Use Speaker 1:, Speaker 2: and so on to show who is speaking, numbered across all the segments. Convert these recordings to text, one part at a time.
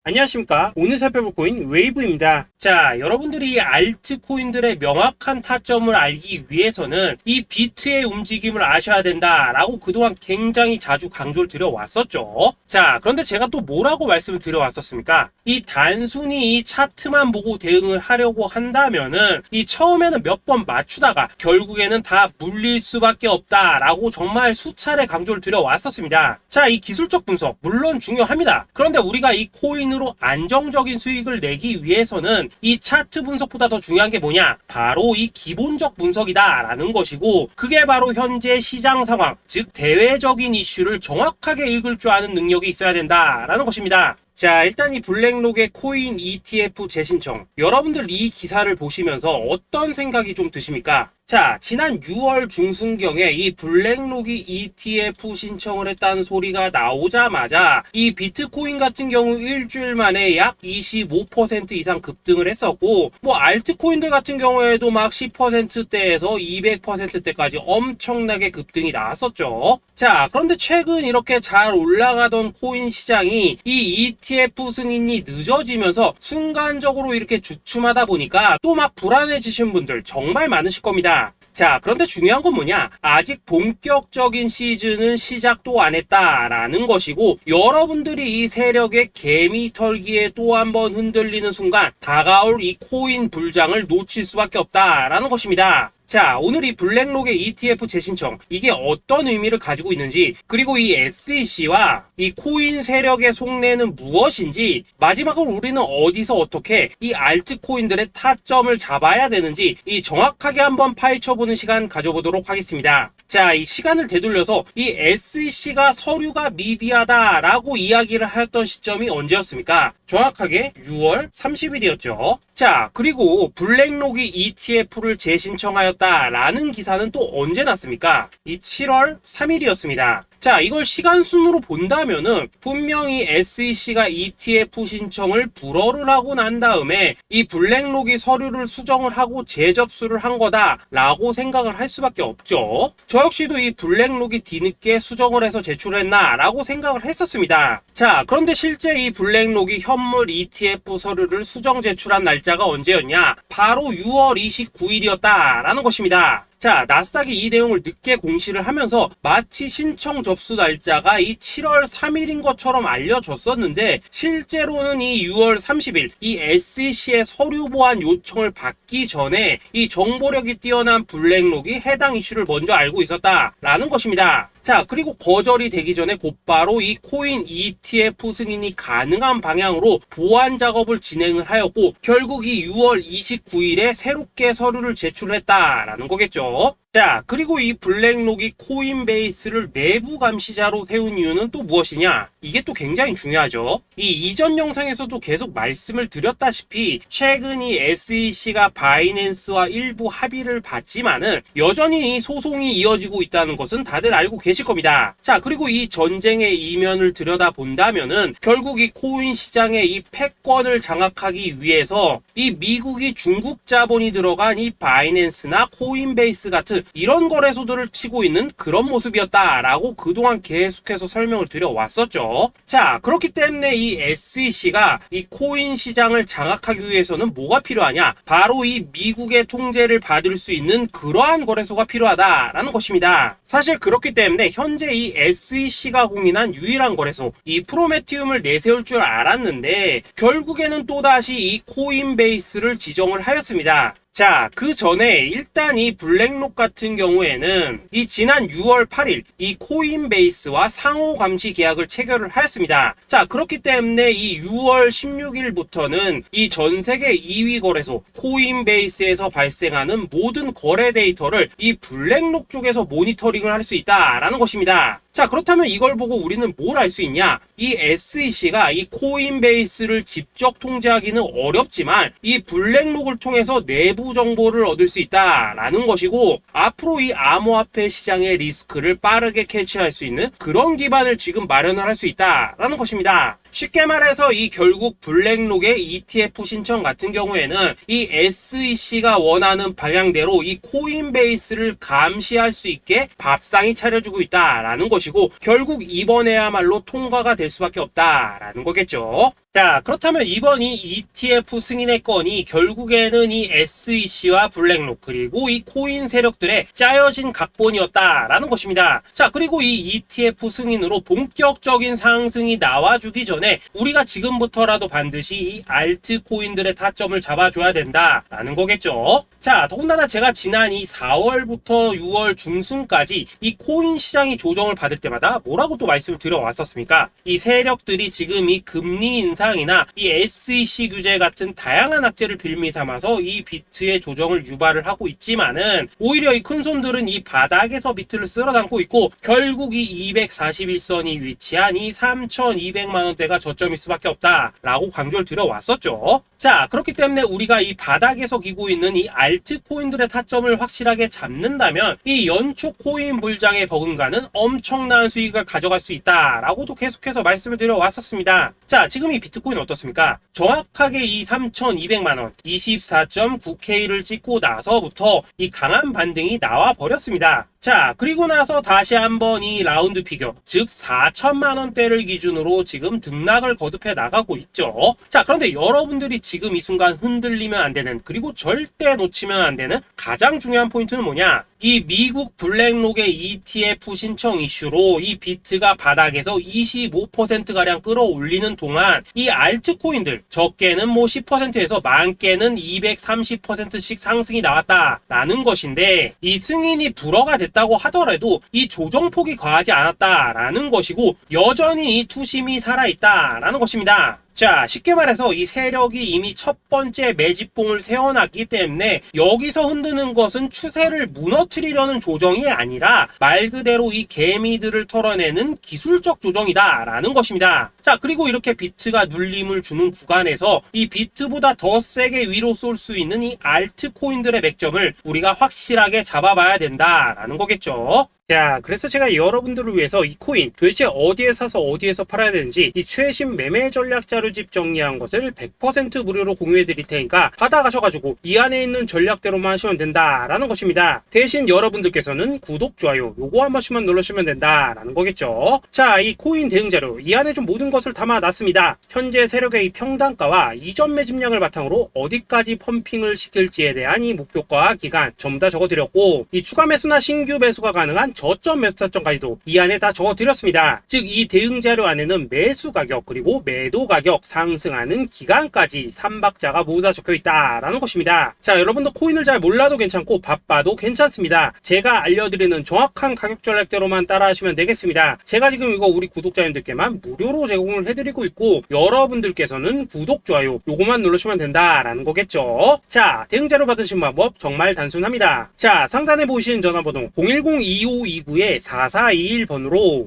Speaker 1: 안녕하십니까. 오늘 살펴볼 코인 웨이브입니다. 자, 여러분들이 알트코인들의 명확한 타점을 알기 위해서는 이 비트의 움직임을 아셔야 된다라고 그동안 굉장히 자주 강조를 드려왔었죠. 자, 그런데 제가 또 뭐라고 말씀을 드려왔었습니까? 이 단순히 이 차트만 보고 대응을 하려고 한다면은 이 처음에는 몇 번 맞추다가 결국에는 다 물릴 수밖에 없다라고 정말 수차례 강조를 드려왔었습니다. 자, 이 기술적 분석 물론 중요합니다. 그런데 우리가 이 코인으로 안정적인 수익을 내기 위해서는 이 차트 분석보다 더 중요한 게 뭐냐? 바로 이 기본적 분석이다라는 것이고, 그게 바로 현재 시장 상황, 즉 대외적인 이슈를 정확하게 읽을 줄 아는 능력이 있어야 된다라는 것입니다. 자, 일단 이 블랙록의 코인 ETF 재신청, 여러분들 이 기사를 보시면서 어떤 생각이 좀 드십니까? 자, 지난 6월 중순경에 이 블랙록이 ETF 신청을 했다는 소리가 나오자마자 이 비트코인 같은 경우 일주일 만에 약 25% 이상 급등을 했었고, 뭐 알트코인들 같은 경우에도 막 10%대에서 200%대까지 엄청나게 급등이 나왔었죠. 자, 그런데 최근 이렇게 잘 올라가던 코인 시장이 이 ETF 승인이 늦어지면서 순간적으로 이렇게 주춤하다 보니까 또 막 불안해지신 분들 정말 많으실 겁니다. 자, 그런데 중요한 건 뭐냐? 아직 본격적인 시즌은 시작도 안 했다라는 것이고, 여러분들이 이 세력의 개미 털기에 또 한 번 흔들리는 순간 다가올 이 코인 불장을 놓칠 수밖에 없다라는 것입니다. 자, 오늘 이 블랙록의 ETF 재신청, 이게 어떤 의미를 가지고 있는지, 그리고 이 SEC와 이 코인 세력의 속내는 무엇인지, 마지막으로 우리는 어디서 어떻게 이 알트코인들의 타점을 잡아야 되는지 이 정확하게 한번 파헤쳐보는 시간 가져보도록 하겠습니다. 자, 이 시간을 되돌려서 이 SEC가 서류가 미비하다라고 이야기를 하였던 시점이 언제였습니까? 정확하게 6월 30일이었죠. 자, 그리고 블랙록이 ETF를 재신청하였다라는 기사는 또 언제 났습니까? 이 7월 3일이었습니다. 자, 이걸 시간순으로 본다면은 분명히 SEC가 ETF 신청을 불허를 하고 난 다음에 이 블랙록이 서류를 수정을 하고 재접수를 한 거다라고 생각을 할 수밖에 없죠. 저 역시도 이 블랙록이 뒤늦게 수정을 해서 제출했나라고 생각을 했었습니다. 자, 그런데 실제 이 블랙록이 현물 ETF 서류를 수정 제출한 날짜가 언제였냐? 바로 6월 29일이었다라는 것입니다. 자, 나스닥이 이 내용을 늦게 공시를 하면서 마치 신청 접수 날짜가 이 7월 3일인 것처럼 알려졌었는데, 실제로는 이 6월 30일 이 SEC의 서류 보완 요청을 받기 전에 이 정보력이 뛰어난 블랙록이 해당 이슈를 먼저 알고 있었다라는 것입니다. 자, 그리고 거절이 되기 전에 곧바로 이 코인 ETF 승인이 가능한 방향으로 보완 작업을 진행을 하였고, 결국 이 6월 29일에 새롭게 서류를 제출했다라는 거겠죠. 자, 그리고 이 블랙록이 코인베이스를 내부 감시자로 세운 이유는 또 무엇이냐? 이게 또 굉장히 중요하죠. 이 이전 영상에서도 계속 말씀을 드렸다시피 최근 이 SEC가 바이낸스와 일부 합의를 봤지만은 여전히 이 소송이 이어지고 있다는 것은 다들 알고 계실 겁니다. 자, 그리고 이 전쟁의 이면을 들여다본다면은 결국 이 코인 시장의 이 패권을 장악하기 위해서 이 미국이 중국 자본이 들어간 이 바이낸스나 코인베이스 같은 이런 거래소들을 치고 있는 그런 모습이었다라고 그동안 계속해서 설명을 드려왔었죠. 자, 그렇기 때문에 이 SEC가 이 코인 시장을 장악하기 위해서는 뭐가 필요하냐? 바로 이 미국의 통제를 받을 수 있는 그러한 거래소가 필요하다라는 것입니다. 사실 그렇기 때문에 현재 이 SEC가 공인한 유일한 거래소, 이 프로메티움을 내세울 줄 알았는데 결국에는 또다시 이 코인베이스를 지정을 하였습니다. 자, 그 전에 일단 이 블랙록 같은 경우에는 이 지난 6월 8일 이 코인베이스와 상호 감시 계약을 체결을 하였습니다. 자, 그렇기 때문에 이 6월 16일부터는 이 전 세계 2위 거래소 코인베이스에서 발생하는 모든 거래 데이터를 이 블랙록 쪽에서 모니터링을 할 수 있다라는 것입니다. 자, 그렇다면 이걸 보고 우리는 뭘 알 수 있냐? 이 SEC가 이 코인베이스를 직접 통제하기는 어렵지만 이 블랙록을 통해서 내부 정보를 얻을 수 있다라는 것이고, 앞으로 이 암호화폐 시장의 리스크를 빠르게 캐치할 수 있는 그런 기반을 지금 마련을 할 수 있다라는 것입니다. 쉽게 말해서 이 결국 블랙록의 ETF 신청 같은 경우에는 이 SEC가 원하는 방향대로 이 코인베이스를 감시할 수 있게 밥상이 차려주고 있다라는 것이고, 결국 이번에야말로 통과가 될 수밖에 없다라는 거겠죠. 자, 그렇다면 이번 이 ETF 승인의 건이 결국에는 이 SEC와 블랙록 그리고 이 코인 세력들의 짜여진 각본이었다라는 것입니다. 자, 그리고 이 ETF 승인으로 본격적인 상승이 나와주기 전에 우리가 지금부터라도 반드시 이 알트코인들의 타점을 잡아줘야 된다라는 거겠죠. 자, 더군다나 제가 지난 이 4월부터 6월 중순까지 이 코인 시장이 조정을 받을 때마다 뭐라고 또 말씀을 드려왔었습니까? 이 세력들이 지금 이 금리 인상이나 이 SEC 규제 같은 다양한 악재를 빌미 삼아서 이 비트의 조정을 유발을 하고 있지만은 오히려 이 큰손들은 이 바닥에서 비트를 쓸어 담고 있고 결국 이 241선이 위치한 이 3,200만원대가 저점일 수밖에 없다라고 강조를 드려왔었죠. 자, 그렇기 때문에 우리가 이 바닥에서 기고 있는 이 알트코인들의 타점을 확실하게 잡는다면 이 연초 코인 불장에 버금가는 엄청난 수익을 가져갈 수 있다라고도 계속해서 말씀을 드려왔었습니다. 자, 지금 이 비트코인 어떻습니까? 정확하게 이 3,200만원 24.9K를 찍고 나서부터 이 강한 반등이 나와 버렸습니다. 자, 그리고 나서 다시 한번 이 라운드 피겨, 즉 4천만원대를 기준으로 지금 등락을 거듭해 나가고 있죠. 자, 그런데 여러분들이 지금 이 순간 흔들리면 안 되는, 그리고 절대 놓치면 안 되는 가장 중요한 포인트는 뭐냐? 이 미국 블랙록의 ETF 신청 이슈로 이 비트가 바닥에서 25%가량 끌어올리는 동안 이 알트코인들 적게는 뭐 10%에서 많게는 230%씩 상승이 나왔다라는 것인데, 이 승인이 불허가 됐다고 하더라도 이 조정폭이 과하지 않았다라는 것이고 여전히 이 투심이 살아있다라는 것입니다. 자, 쉽게 말해서 이 세력이 이미 첫 번째 매집봉을 세워놨기 때문에 여기서 흔드는 것은 추세를 무너뜨리려는 조정이 아니라 말 그대로 이 개미들을 털어내는 기술적 조정이다라는 것입니다. 자, 그리고 이렇게 비트가 눌림을 주는 구간에서 이 비트보다 더 세게 위로 쏠 수 있는 이 알트코인들의 맥점을 우리가 확실하게 잡아봐야 된다라는 거겠죠. 자, 그래서 제가 여러분들을 위해서 이 코인 도대체 어디에 사서 어디에서 팔아야 되는지 이 최신 매매 전략 자료집 정리한 것을 100% 무료로 공유해 드릴 테니까 받아가셔가지고 이 안에 있는 전략대로만 하시면 된다라는 것입니다. 대신 여러분들께서는 구독, 좋아요 요거 한 번씩만 눌러주시면 된다라는 거겠죠. 자, 이 코인 대응 자료 이 안에 좀 모든 것을 담아놨습니다. 현재 세력의 이 평단가와 이전 매집량을 바탕으로 어디까지 펌핑을 시킬지에 대한 이 목표가 기간 전부 다 적어드렸고, 이 추가 매수나 신규 매수가 가능한 저점 매수 타점까지도 이 안에 다 적어드렸습니다. 즉 이 대응 자료 안에는 매수 가격 그리고 매도 가격, 상승하는 기간까지 3박자가 모두 다 적혀있다라는 것입니다. 자, 여러분도 코인을 잘 몰라도 괜찮고 바빠도 괜찮습니다. 제가 알려드리는 정확한 가격 전략대로만 따라하시면 되겠습니다. 제가 지금 이거 우리 구독자님들께만 무료로 제공을 해드리고 있고 여러분들께서는 구독, 좋아요 요거만 누르시면 된다라는 거겠죠. 자, 대응 자료 받으신 방법 정말 단순합니다. 자, 상단에 보이시는 전화번호 010-2529-4421번으로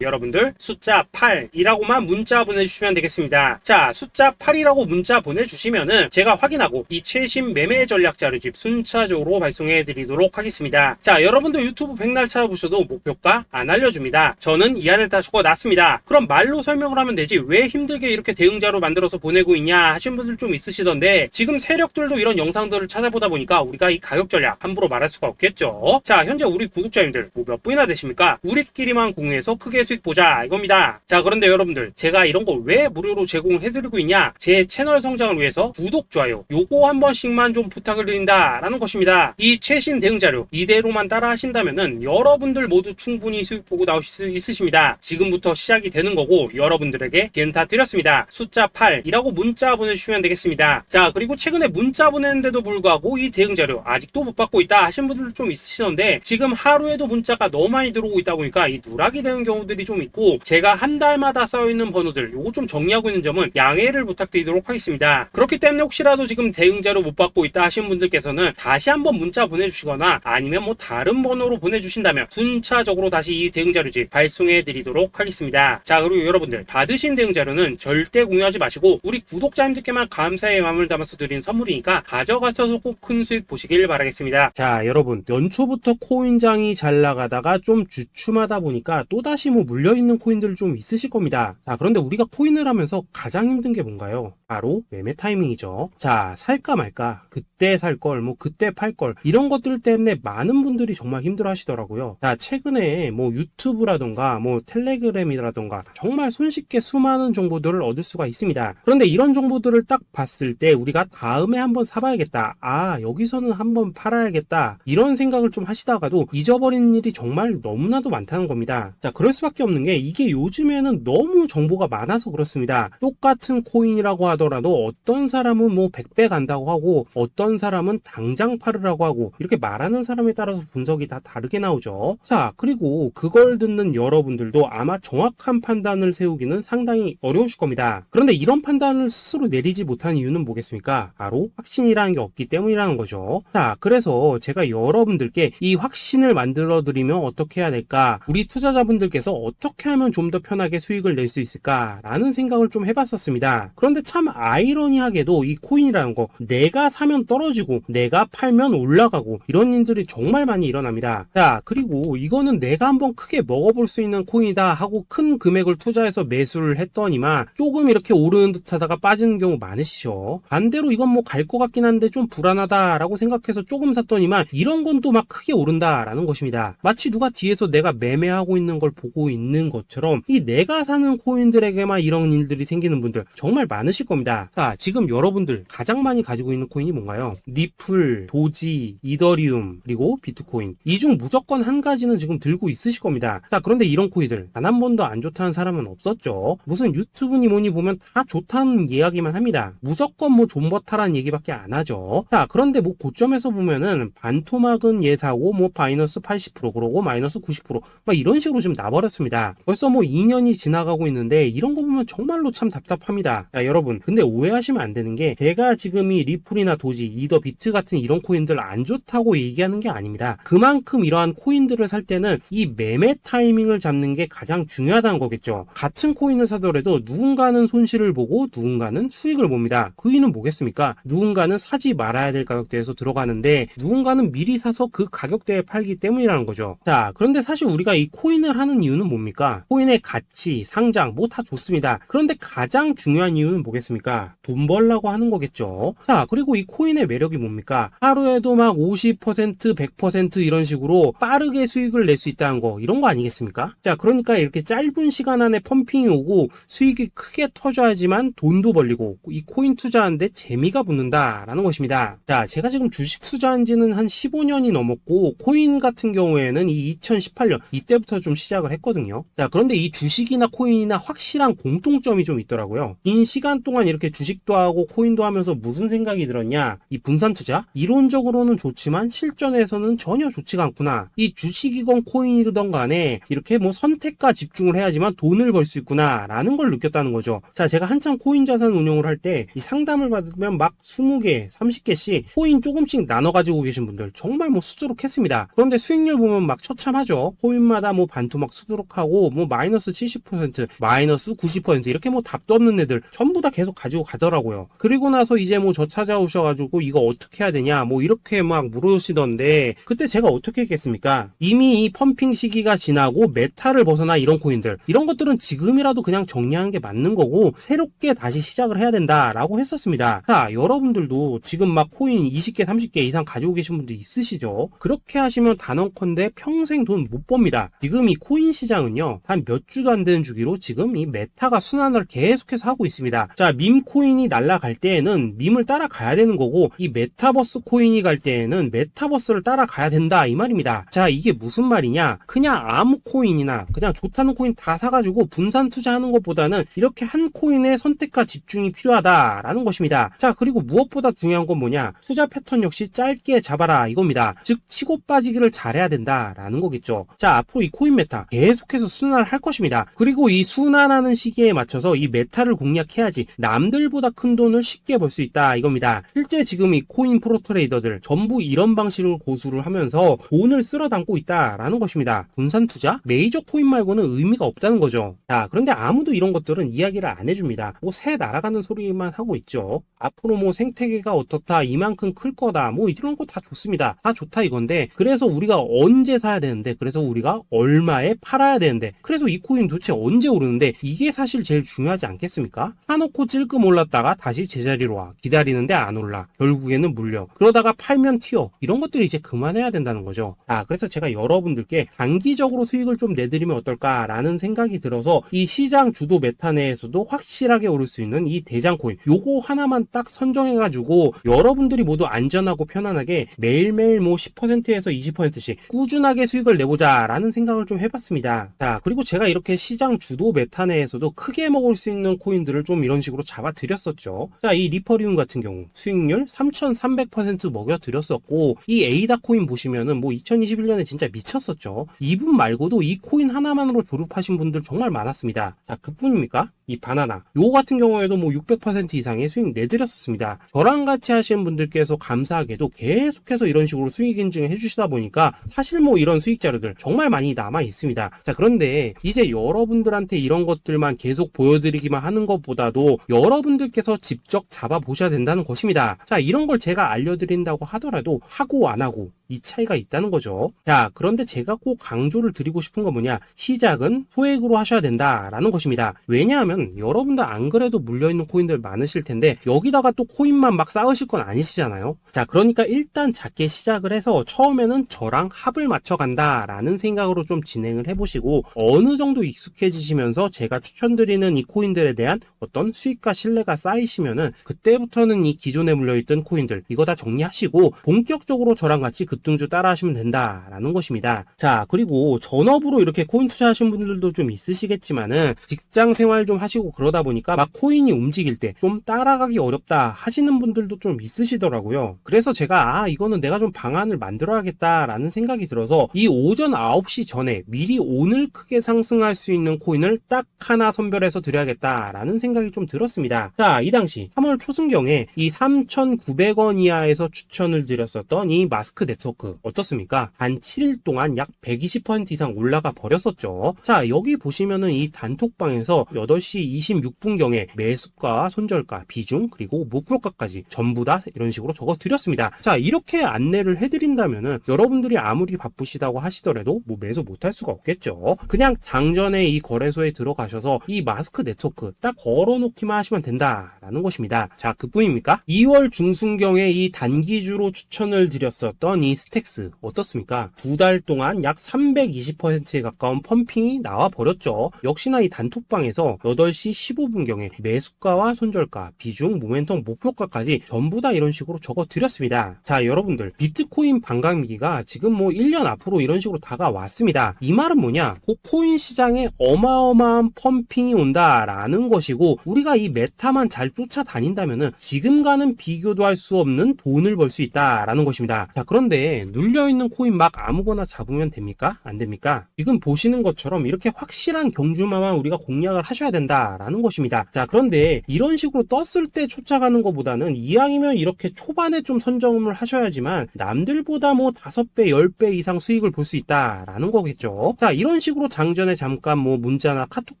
Speaker 1: 여러분들 숫자 8이라고만 문자 보내주시면 되겠습니다. 자, 숫자 8이라고 문자 보내주시면은 제가 확인하고 이 최신 매매 전략 자료집 순차적으로 발송해 드리도록 하겠습니다. 자, 여러분도 유튜브 백날 찾아보셔도 목표가 안 알려줍니다. 저는 이 안에 다 적어놨습니다. 그럼 말로 설명을 하면 되지 왜 힘들게 이렇게 대응자로 만들어서 보내고 있냐 하신 분들 좀 있으시던데, 지금 세력들도 이런 영상들을 찾아보다 보니까 우리가 이 가격 전략 함부로 말할 수가 없겠죠. 자, 현재 우리 구독자님들 뭐 몇 분이나 되십니까? 우리끼리만 공유해서 크게 수익 보자 이겁니다. 자, 그런데 여러분들 제가 이런 거 왜 무료로 제공해드리고 있냐? 제 채널 성장을 위해서 구독, 좋아요 요거 한 번씩만 좀 부탁을 드린다라는 것입니다. 이 최신 대응 자료 이대로만 따라 하신다면은 여러분들 모두 충분히 수익 보고 나오실 수 있으십니다. 지금부터 시작이 되는 거고 여러분들에게 기회는 다 드렸습니다. 숫자 8이라고 문자 보내주시면 되겠습니다. 자, 그리고 최근에 문자 보냈는데도 불구하고 이 대응 자료 아직도 못 받고 있다 하신 분들 좀 있으시던데, 지금 하루에도 문자가 너무 많이 들어오고 있다 보니까 이 누락이 되는 경우들이 좀 있고 제가 한 달마다 쌓여있는 번호들 요거 좀 정리하고 있는 점은 양해를 부탁드리도록 하겠습니다. 그렇기 때문에 혹시라도 지금 대응 자료 못 받고 있다 하신 분들께서는 다시 한번 문자 보내주시거나 아니면 뭐 다른 번호로 보내주신다면 순차적으로 다시 이 대응 자료집 발송해 드리도록 하겠습니다. 자, 그리고 여러분들 받으신 대응 자료는 절대 공유하지 마시고 우리 구독자님들께만 감사의 마음을 담아서 드린 선물이니까 가져가셔서 꼭 큰 수익 보시길 바라겠습니다. 자, 여러분 연초부터 코인장이 잘 나가다가 좀 주춤하다 보니까 또다시 뭐 물려있는 코인들 좀 있으실 겁니다. 자, 그런데 우리가 코인을 하면서 가장 힘든 게 뭔가요? 바로 매매 타이밍이죠. 자, 살까 말까, 그때 살 걸, 뭐 그때 팔 걸, 이런 것들 때문에 많은 분들이 정말 힘들어 하시더라고요. 자, 최근에 뭐 유튜브라던가 뭐 텔레그램이라던가 정말 손쉽게 수많은 정보들을 얻을 수가 있습니다. 그런데 이런 정보들을 딱 봤을 때 우리가 다음에 한번 사봐야겠다, 아 여기서는 한번 팔아야겠다, 이런 생각을 좀 하시다가도 잊어버리는 일이 정말 너무나도 많다는 겁니다. 자, 그럴 수밖에 없는 게 이게 요즘에는 너무 정보가 많아서 그렇습니다. 똑같은 코인이라고 하더라도 어떤 사람은 뭐 100배 간다고 하고 어떤 사람은 당장 팔으라고 하고, 이렇게 말하는 사람에 따라서 분석이 다 다르게 나오죠. 자, 그리고 그걸 듣는 여러분들도 아마 정확한 판단을 세우기는 상당히 어려우실 겁니다. 그런데 이런 판단을 스스로 내리지 못한 이유는 뭐겠습니까? 바로 확신이라는 게 없기 때문이라는 거죠. 자, 그래서 제가 여러분들께 이 확신을 만들어 드리면 어떻게 해야 될까, 우리 투자자분들께서 어떻게 하면 좀 더 편하게 수익을 낼 수 있을까 라는 생각을 좀 해봤었습니다. 그런데 참 아이러니하게도 이 코인이라는 거, 내가 사면 떨어지고 내가 팔면 올라가고 이런 일들이 정말 많이 일어납니다. 자, 그리고 이거는 내가 한번 크게 먹어볼 수 있는 코인이다 하고 큰 금액을 투자해서 매수를 했더니만 조금 이렇게 오르는 듯 하다가 빠지는 경우 많으시죠. 반대로 이건 뭐 갈 것 같긴 한데 좀 불안하다 라고 생각해서 조금 샀더니만 이런 건 또 막 크게 오른다 라는 것입니다. 마치 누가 뒤에서 내가 매매하고 있는 걸 보고 있는 것처럼 이 내가 사는 코인들에게만 이런 일들이 생기는 분들 정말 많으실 겁니다. 자, 지금 여러분들 가장 많이 가지고 있는 코인이 뭔가요? 리플, 도지, 이더리움, 그리고 비트코인. 이 중 무조건 한 가지는 지금 들고 있으실 겁니다. 자, 그런데 이런 코인들 단 한 번도 안 좋다는 사람은 없었죠. 무슨 유튜브니 뭐니 보면 다 좋다는 이야기만 합니다. 무조건 뭐 존버타라는 얘기밖에 안 하죠. 자, 그런데 뭐 고점에서 보면은 반토막은 예사고 뭐 마이너스 80% 그러고 마이너스 90% 막 이런 식으로 지금 나버렸습니다. 벌써 뭐 2년이 지나가고 있는데 이런 거 보면 정말로 참 답답합니다. 자, 여러분, 근데 오해하시면 안 되는 게 제가 지금 이 리플이나 도지, 이더, 비트 같은 이런 코인들 안 좋다고 얘기하는 게 아닙니다. 그만큼 이러한 코인들을 살 때는 이 매매 타이밍을 잡는 게 가장 중요하다는 거겠죠. 같은 코인을 사더라도 누군가는 손실을 보고 누군가는 수익을 봅니다. 그 이유는 뭐겠습니까? 누군가는 사지 말아야 될 가격대에서 들어가는데 누군가는 미리 사서 그 가격대에 팔기 때문이라는 거죠. 자, 그런데 사실 우리가 이 코인을 하는 이유는 뭡니까? 코인의 가치, 상장 뭐 다 좋습니다. 그런데 가장 중요한 이유는 뭐겠습니까? 돈 벌라고 하는 거겠죠. 자, 그리고 이 코인의 매력이 뭡니까? 하루에도 막 50%, 100% 이런 식으로 빠르게 수익을 낼 수 있다는 거, 이런 거 아니겠습니까? 자, 그러니까 이렇게 짧은 시간 안에 펌핑이 오고 수익이 크게 터져야지만 돈도 벌리고 이 코인 투자하는데 재미가 붙는다라는 것입니다. 자, 제가 지금 주식 투자한 지는 한 15년이 넘었고 코인 같은 경우에는 이 2018년 이때부터 좀 시작을 했거든요. 자, 그런데 이 주식이나 코인이나 확실한 공통점이 좀 있더라고요. 긴 시간 동안 이렇게 주식도 하고 코인도 하면서 무슨 생각이 들었냐, 이 분산 투자 이론적으로는 좋지만 실전에서는 전혀 좋지가 않구나, 이 주식이건 코인이든 간에 이렇게 뭐 선택과 집중을 해야지만 돈을 벌 수 있구나 라는 걸 느꼈다는 거죠. 자, 제가 한참 코인 자산 운용을 할 때 이 상담을 받으면 막 20개 30개씩 코인 조금씩 나눠 가지고 계신 분들 정말 뭐 수두룩했습니다. 그런데 수익률 보면 막 처참하죠. 코인마다 뭐 반토막 수두룩하고 뭐 마이너스 70% 마이너스 90% 이렇게 뭐 답도 없는 애들 전부 다 계속 가지고 가더라고요. 그리고 나서 이제 뭐 저 찾아오셔가지고 이거 어떻게 해야 되냐 뭐 이렇게 막 물으시던데 그때 제가 어떻게 했겠습니까? 이미 이 펌핑 시기가 지나고 메타를 벗어나 이런 코인들, 이런 것들은 지금이라도 그냥 정리하는 게 맞는 거고 새롭게 다시 시작을 해야 된다라고 했었습니다. 자, 여러분들도 지금 막 코인 20개 30개 이상 가지고 계신 분들 있으시죠? 그렇게 하시면 단언컨대 평생 돈 못 법니다. 지금 이 코인 시장은요 한 몇 주도 안 되는 주기로 지금 이 메타가 순환을 계속해서 하고 있습니다. 자, 밈 코인이 날아갈 때에는 밈을 따라가야 되는 거고 이 메타버스 코인이 갈 때에는 메타버스를 따라가야 된다 이 말입니다. 자, 이게 무슨 말이냐, 그냥 아무 코인이나 그냥 좋다는 코인 다 사가지고 분산 투자하는 것보다는 이렇게 한 코인에 선택과 집중이 필요하다라는 것입니다. 자, 그리고 무엇보다 중요한 건 뭐냐, 투자 패턴 역시 짧게 잡아라 이겁니다. 즉 치고 빠지기를 잘해야 된다라는 거겠죠. 자, 앞으로 이 코인 메타 계속해서 순환을 할 것입니다. 그리고 이 순환하는 시기에 맞춰서 이 메타를 공략해야지 남들보다 큰 돈을 쉽게 벌 수 있다 이겁니다. 실제 지금 이 코인 프로트레이더들 전부 이런 방식을 고수를 하면서 돈을 쓸어 담고 있다라는 것입니다. 분산 투자? 메이저 코인 말고는 의미가 없다는 거죠. 자, 그런데 아무도 이런 것들은 이야기를 안 해줍니다. 뭐 새 날아가는 소리만 하고 있죠. 앞으로 뭐 생태계가 어떻다, 이만큼 클 거다, 뭐 이런 거 다 좋습니다. 다 좋다 이건데 그래서 우리가 언제 사야 되는 되는데, 그래서 우리가 얼마에 팔아야 되는데, 그래서 이 코인 도대체 언제 오르는데, 이게 사실 제일 중요하지 않겠습니까? 사놓고 찔끔 올랐다가 다시 제자리로 와, 기다리는데 안 올라, 결국에는 물려, 그러다가 팔면 튀어, 이런 것들이 이제 그만해야 된다는 거죠. 그래서 제가 여러분들께 단기적으로 수익을 좀 내드리면 어떨까라는 생각이 들어서 이 시장 주도 메타 내에서도 확실하게 오를 수 있는 이 대장 코인, 요거 하나만 딱 선정해가지고 여러분들이 모두 안전하고 편안하게 매일매일 뭐 10%에서 20%씩 꾸준하게 수익을 내보자 라는 생각을 좀 해봤습니다. 자, 그리고 제가 이렇게 시장 주도 메타 내에서도 크게 먹을 수 있는 코인들을 좀 이런 식으로 잡아드렸었죠. 자, 이 리퍼리움 같은 경우 수익률 3300% 먹여드렸었고, 이 에이다 코인 보시면은 뭐 2021년에 진짜 미쳤었죠. 이분 말고도 이 코인 하나만으로 졸업하신 분들 정말 많았습니다. 자, 그뿐입니까? 이 바나나, 요거 같은 경우에도 뭐 600% 이상의 수익 내드렸었습니다. 저랑 같이 하시는 분들께서 감사하게도 계속해서 이런 식으로 수익 인증을 해주시다 보니까 사실 뭐 이런 수익 자료들 정말 많이 남아 있습니다. 자, 그런데 이제 여러분들한테 이런 것들만 계속 보여드리기만 하는 것보다도 여러분들께서 직접 잡아보셔야 된다는 것입니다. 자, 이런 걸 제가 알려드린다고 하더라도 하고 안 하고 이 차이가 있다는 거죠. 자, 그런데 제가 꼭 강조를 드리고 싶은 건 뭐냐, 시작은 소액으로 하셔야 된다라는 것입니다. 왜냐하면 여러분들 안 그래도 물려있는 코인들 많으실 텐데 여기다가 또 코인만 막 쌓으실 건 아니시잖아요. 자, 그러니까 일단 작게 시작을 해서 처음에는 저랑 합을 맞춰간다 라는 생각으로 좀 진행을 해보시고, 어느 정도 익숙해지시면서 제가 추천드리는 이 코인들에 대한 어떤 수익과 신뢰가 쌓이시면은 그때부터는 이 기존에 물려있던 코인들 이거 다 정리하시고 본격적으로 저랑 같이 급등주 따라 하시면 된다라는 것입니다. 자, 그리고 전업으로 이렇게 코인 투자하시는 분들도 좀 있으시겠지만은 직장 생활 좀 하시고 그러다 보니까 막 코인이 움직일 때 좀 따라가기 어렵다 하시는 분들도 좀 있으시더라고요. 그래서 제가 이거는 내가 좀 방안을 만들어야겠다라는 생각이 들어서 이 오전 9시 전에 미리 오늘 크게 상승할 수 있는 코인을 딱 하나 선별해서 드려야겠다라는 생각이 좀 들었습니다. 자, 이 당시 3월 초순경에 이 3,900원 이하에서 추천을 드렸었던 이 마스크 네트워크 어떻습니까? 한 7일 동안 약 120% 이상 올라가 버렸었죠. 자, 여기 보시면은 이 단톡방에서 8시 26분경에 매수가, 손절가, 비중, 그리고 목표가까지 전부 다 이런 식으로 적어 드렸습니다. 자, 이렇게 안내를 해드린다면은 여러분들이 아무리 바쁘시다고 하시더라도 뭐 매수 못할 수가 없겠죠. 그냥 장전에 이 거래소에 들어가셔서 이 마스크 네트워크 딱 걸어놓기만 하시면 된다라는 것입니다. 자, 그뿐입니까? 2월 중순경에 이 단기주로 추천을 드렸었던 이 스택스 어떻습니까? 2달 동안 약 320%에 가까운 펌핑이 나와 버렸죠. 역시나 이 단톡방에서 8시 15분경에 매수가와 손절가, 비중, 모멘텀, 목표가까지 전부 다 이런 식으로 적어 드렸습니다. 자, 여러분들 비트코인 반감기가 지금 뭐 1년 앞으로 이런 식으로 다가왔습니다. 이 말은 뭐냐? 그 코인 시장에 어마어마한 펌핑이 온다라는 것이고, 우리가 이 메타만 잘 쫓아다닌다면은 지금과는 비교도 할 수 없는 돈을 벌 수 있다라는 것입니다. 자, 그런데 눌려있는 코인 막 아무거나 잡으면 됩니까? 안 됩니까? 지금 보시는 것처럼 이렇게 확실한 경주마만 우리가 공략을 하셔야 된다라는 것입니다. 자, 그런데 이런 식으로 떴을 때 쫓아가는 것보다는 이왕이면 이렇게 초반에 좀 선점을 하셔야지만 남들보다 뭐 5배, 10배 이상 수익을 볼 수 있다라는 거겠죠. 자, 이런 식으로 장전에 잠깐 뭐 문자나 카톡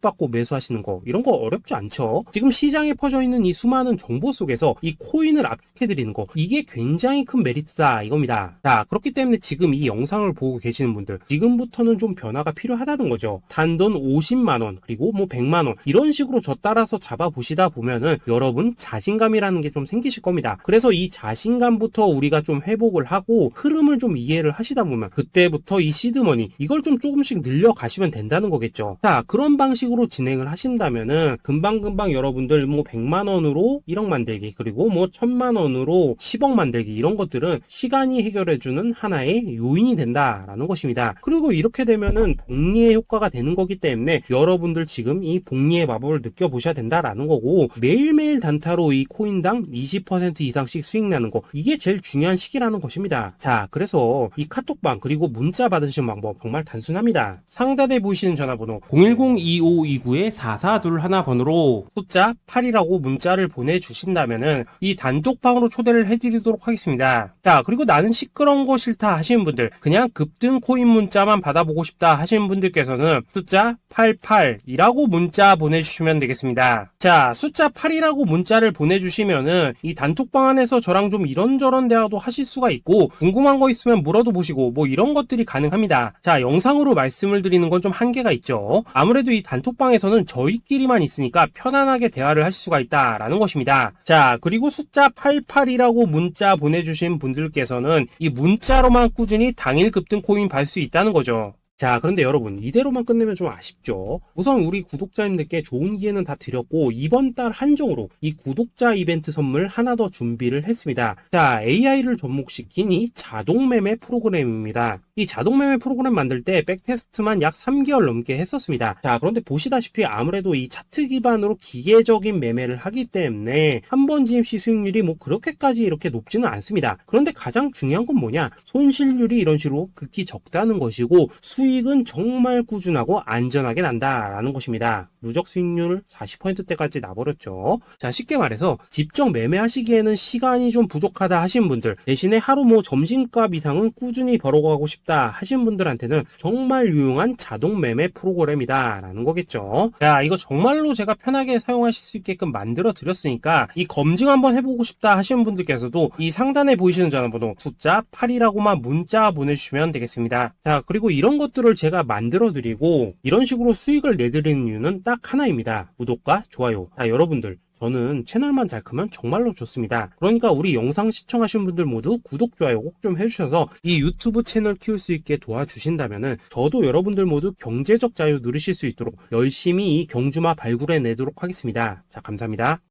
Speaker 1: 받고 매수하시는 거 이런 거 어렵지 않죠. 지금 시장에 퍼져 있는 이 수많은 정보 속에서 이 코인을 압축해드리는 거, 이게 굉장히 큰 메리트다 이겁니다. 자, 그렇기 때문에 지금 이 영상을 보고 계시는 분들 지금부터는 좀 변화가 필요하다는 거죠. 단돈 50만원 그리고 뭐 100만원 이런 식으로 저 따라서 잡아보시다 보면은 여러분 자신감이라는 게 좀 생기실 겁니다. 그래서 이 자신감부터 우리가 좀 회복을 하고 흐름을 좀 이해를 하시다 보면 그때부터 이 시드머니 이걸 좀 조금씩 늘려가시면 된다는 거겠죠. 자, 그런 방식으로 진행을 하신다면은 금방금방 여러분들 뭐 100만원으로 1억 만들기, 그리고 뭐 1000만원으로 10억 만들기, 이런 것들은 시간이 해결해주는 하나의 요인이 된다라는 것입니다. 그리고 이렇게 되면은 복리의 효과가 되는 거기 때문에 여러분들 지금 이 복리의 마법을 느껴보셔야 된다라는 거고, 매일매일 단타로 이 코인당 20% 이상씩 수익 나는 거, 이게 제일 중요한 시기라는 것입니다. 자, 그래서 이 카톡방 그리고 문자 받으시는 방법 정말 단순합니다. 상단에 보이시는 전화번호 010-2529-4421번으로 숫자 8이라고 문자를 보내주신다면은 이 단톡방으로 초대를 해드리도록 하겠습니다. 자, 그리고 나는 시끄러운 어려운 거 싫다 하시는 분들, 그냥 급등 코인 문자만 받아보고 싶다 하시는 분들께서는 숫자 88이라고 문자 보내주시면 되겠습니다. 자, 숫자 8이라고 문자를 보내주시면은 이 단톡방 안에서 저랑 좀 이런저런 대화도 하실 수가 있고, 궁금한 거 있으면 물어도 보시고 뭐 이런 것들이 가능합니다. 자, 영상으로 말씀을 드리는 건 좀 한계가 있죠. 아무래도 이 단톡방에서는 저희끼리만 있으니까 편안하게 대화를 하실 수가 있다라는 것입니다. 자, 그리고 숫자 88이라고 문자 보내주신 분들께서는 이 문자로만 꾸준히 당일 급등 코인 받을 수 있다는 거죠. 자, 그런데 여러분, 이대로만 끝내면 좀 아쉽죠. 우선 우리 구독자님들께 좋은 기회는 다 드렸고, 이번 달 한정으로 이 구독자 이벤트 선물 하나 더 준비를 했습니다. 자, AI를 접목시킨 이 자동매매 프로그램입니다. 이 자동매매 프로그램 만들 때 백테스트만 약 3개월 넘게 했었습니다. 자, 그런데 보시다시피 아무래도 이 차트 기반으로 기계적인 매매를 하기 때문에 한 번 지입 시 수익률이 뭐 그렇게까지 이렇게 높지는 않습니다. 그런데 가장 중요한 건 뭐냐? 손실률이 이런 식으로 극히 적다는 것이고, 수익은 정말 꾸준하고 안전하게 난다라는 것입니다. 누적 수익률 40%대까지 나버렸죠. 자, 쉽게 말해서 직접 매매하시기에는 시간이 좀 부족하다 하시는 분들, 대신에 하루 뭐 점심값 이상은 꾸준히 벌어가고 싶다 하시는 분들한테는 정말 유용한 자동 매매 프로그램이다 라는 거겠죠. 자, 이거 정말로 제가 편하게 사용하실 수 있게끔 만들어 드렸으니까 이 검증 한번 해보고 싶다 하시는 분들께서도 이 상단에 보이시는 전화번호 숫자 8이라고만 문자 보내주시면 되겠습니다. 자, 그리고 이런 것들을 제가 만들어 드리고 이런 식으로 수익을 내드리는 이유는 딱 하나입니다. 구독과 좋아요. 자, 여러분들, 저는 채널만 잘 크면 정말로 좋습니다. 그러니까 우리 영상 시청하시는 분들 모두 구독, 좋아요 꼭 좀 해주셔서 이 유튜브 채널 키울 수 있게 도와주신다면은 저도 여러분들 모두 경제적 자유 누리실 수 있도록 열심히 이 경주마 발굴해 내도록 하겠습니다. 자, 감사합니다.